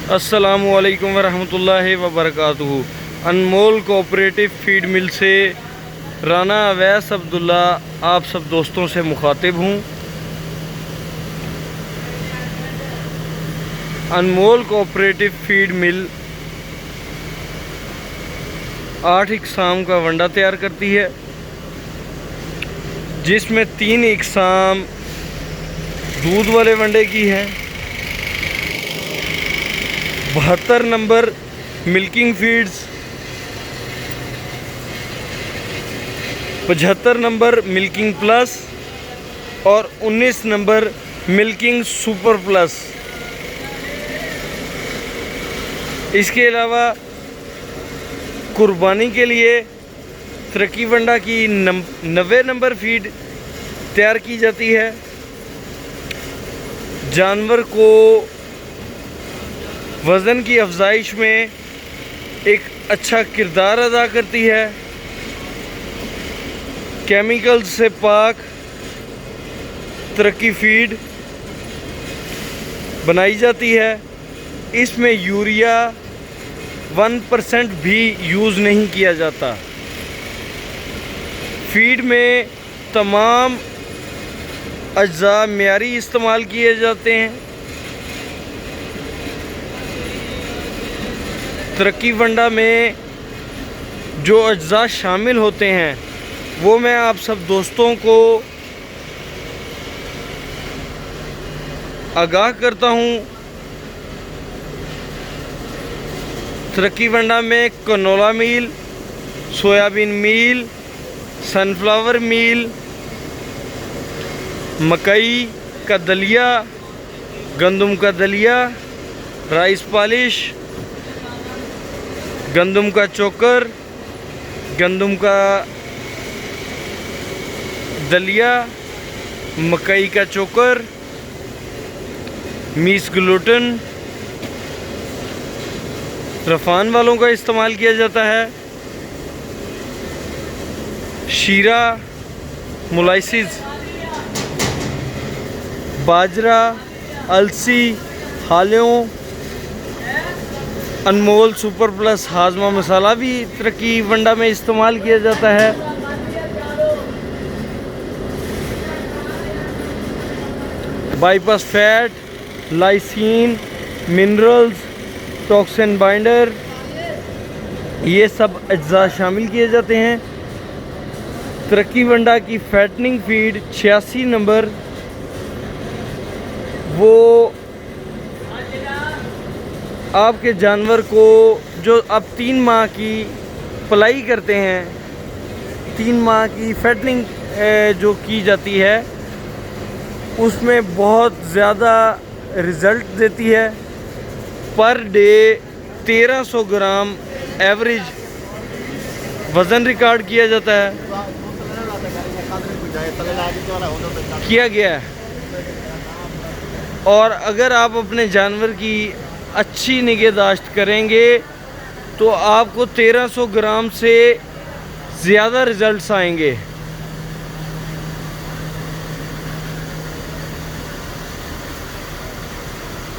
अस्सलामुअलैकुम वरहमतुल्लाहि वबरकातुहू। अनमोल cooperative feed मिल से राना अवैस अब्दुल्ला आप सब दोस्तों से मुखातिब हूँ। अनमोल कोऑपरेटिव फीड मिल 8 इकसाम का वंडा तैयार करती है, जिसमें 3 इकसाम दूध वाले वंडे की है, 72 number milking feeds, 75 number milking plus और 19 नंबर मिल्किंग सुपर प्लस। इसके अलावा कुर्बानी के लिए तरक्की वंडा की 90 नंबर फीड तैयार की जाती है। जानवर को वज़न की अफजाइश में एक अच्छा किरदार अदा करती है। केमिकल से पाक तरक्की फीड बनाई जाती है। इसमें यूरिया 1% भी यूज़ नहीं किया जाता। फीड में तमाम अज्जा मियारी इस्तेमाल किए जाते हैं। तरक्की वंडा में जो अज्जा शामिल होते हैं वो मैं आप सब दोस्तों को आगाह करता हूँ। तरक्की वंडा में canola meal, soybean meal, sunflower meal, मकई का दलिया, गंदम का दलिया, राइस पॉलिश, गंदम का चोकर, गंदम का दलिया, मकई का चोकर, मीस ग्लूटेन, रफान वालों का इस्तेमाल किया जाता है। शीरा, मोलाइसिस, बाजरा, अलसी, हालियों, अनमोल सुपर प्लस हाजमा मसाला भी तरक्की वंडा में इस्तेमाल किया जाता है। Bypass fat, lysine, minerals, toxin binder, ये सब अज्जा शामिल किए जाते हैं। तरक्की वंडा की फैटनिंग फीड 86 नंबर, वो आपके जानवर को जो अब 3 माह की पलाई करते हैं, 3 माह की फैटनिंग जो की जाती है, उसमें बहुत ज़्यादा रिज़ल्ट देती है। पर डे 1300 ग्राम एवरेज वज़न रिकॉर्ड किया जाता है, किया गया है। और अगर आप अपने जानवर की अच्छी निगहदाश्त करेंगे तो आपको 1300 ग्राम से ज़्यादा रिज़ल्ट्स आएंगे।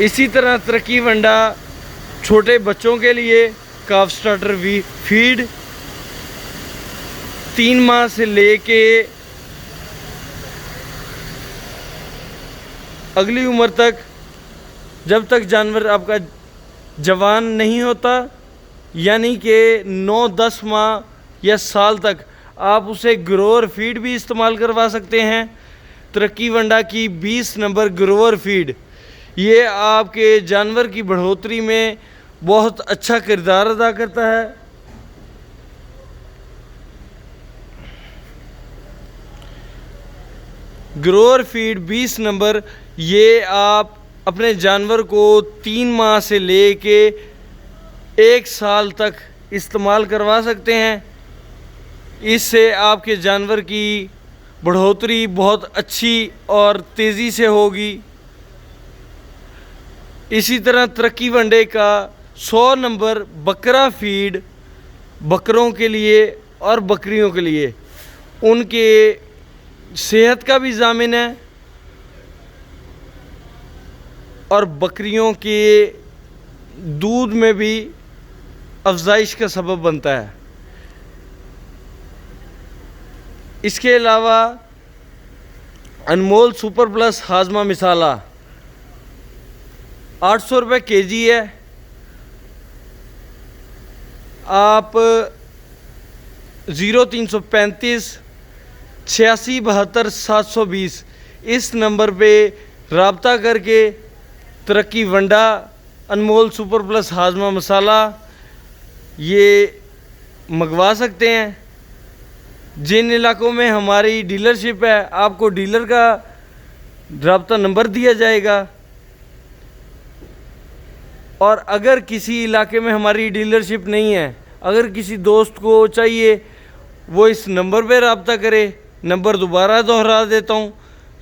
इसी तरह तरक्की वंडा छोटे बच्चों के लिए काफ स्टार्टर फीड 3 माह से लेके अगली उम्र तक, जब तक जानवर आपका जवान नहीं होता, यानी कि 9-10 माह या साल तक, आप उसे ग्रोअर फीड भी इस्तेमाल करवा सकते हैं। तरक्की वंडा की 20 नंबर ग्रोअर फीड, ये आपके जानवर की बढ़ोतरी में बहुत अच्छा किरदार अदा करता है। ग्रोअर फीड 20 नंबर, ये आप अपने जानवर को 3 माह से लेके 1 साल तक इस्तेमाल करवा सकते हैं। इससे आपके जानवर की बढ़ोतरी बहुत अच्छी और तेज़ी से होगी। इसी तरह तरक्की वंडे का 100 नंबर बकरा फीड बकरों के लिए और बकरियों के लिए, उनके सेहत का भी ज़ामिन है और बकरियों के दूध में भी अफजाइश का सबब बनता है। इसके अलावा अनमोल सुपर प्लस हाजमा मसाला 800 रुपये केजी है। आप 0335 86 72 720 इस नंबर पे रब्ता करके तरक्की वंडा अनमोल सुपर प्लस हाजमा मसाला ये मंगवा सकते हैं। जिन इलाकों में हमारी डीलरशिप है आपको डीलर का रब्ता नंबर दिया जाएगा, और अगर किसी इलाके में हमारी डीलरशिप नहीं है, अगर किसी दोस्त को चाहिए वो इस नंबर पे रब्ता करे। नंबर दोबारा दोहरा देता हूँ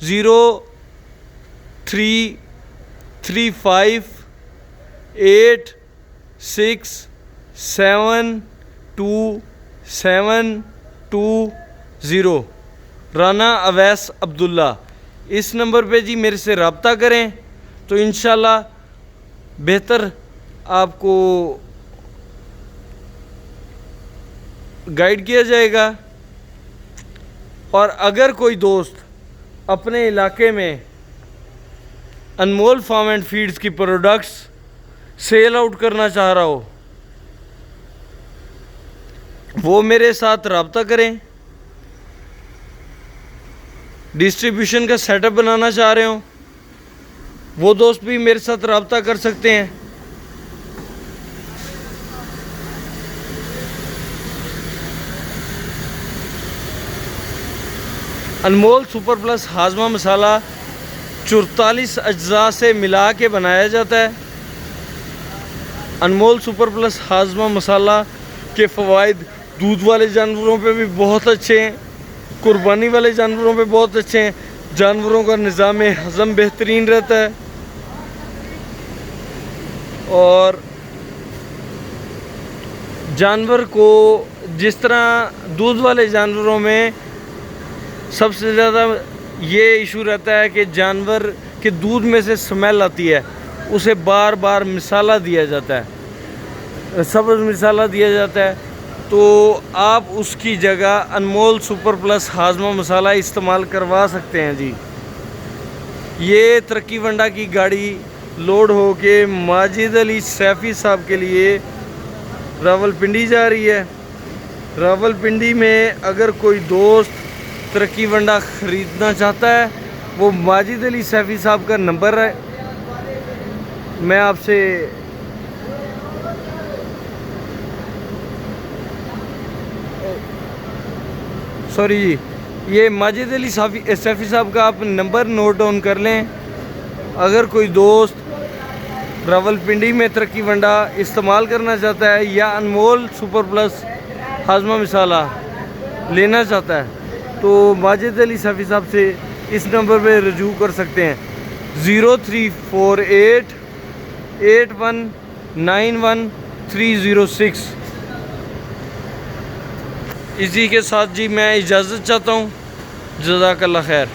0335867272 राना अवैस अब्दुल्ला। इस नंबर पे जी मेरे से रब्ता करें तो इंशाल्लाह बेहतर आपको गाइड किया जाएगा। और अगर कोई दोस्त अपने इलाके में अनमोल फार्म एंड फीड्स की प्रोडक्ट्स सेल आउट करना चाह रहा हो वो मेरे साथ रब्ता करें। डिस्ट्रीब्यूशन का सेटअप बनाना चाह रहे हो वो दोस्त भी मेरे साथ रब्ता कर सकते हैं। अनमोल सुपर प्लस हाजमा मसाला 44 अज्जा से मिला के बनाया जाता है। अनमोल सुपर प्लस हाजमा मसाला के फ़वाइद दूध वाले जानवरों पे भी बहुत अच्छे हैं, कुर्बानी वाले जानवरों पे बहुत अच्छे हैं। जानवरों का निज़ाम हज़म बेहतरीन रहता है और जानवर को जिस तरह दूध वाले जानवरों में सबसे ज़्यादा ये इशू रहता है कि जानवर के दूध में से स्मेल आती है, उसे बार बार मसाला दिया जाता है, सब्ज़ मसाला दिया जाता है, तो आप उसकी जगह अनमोल सुपर प्लस हाजमा मसाला इस्तेमाल करवा सकते हैं जी। ये तरक्की वंडा की गाड़ी लोड होके माजिद अली सैफ़ी साहब के लिए रावलपिंडी जा रही है। रावलपिंडी में अगर कोई दोस्त तरक्की वंडा ख़रीदना चाहता है वो माजिद अली सैफ़ी साहब का नंबर है, मैं आपसे सॉरी जी, ये माजिद अली सैफ़ी साहब का आप नंबर नोट डाउन कर लें। अगर कोई दोस्त रावलपिंडी में तरक्की वंडा इस्तेमाल करना चाहता है या अनमोल सुपर प्लस हाजमा मसाला लेना चाहता है तो माजिद अली सैफ़ी साहब से इस नंबर पे रजू कर सकते हैं 03488191 इसी के साथ जी मैं इजाज़त चाहता हूँ। जज़ाकल्लाह खैर।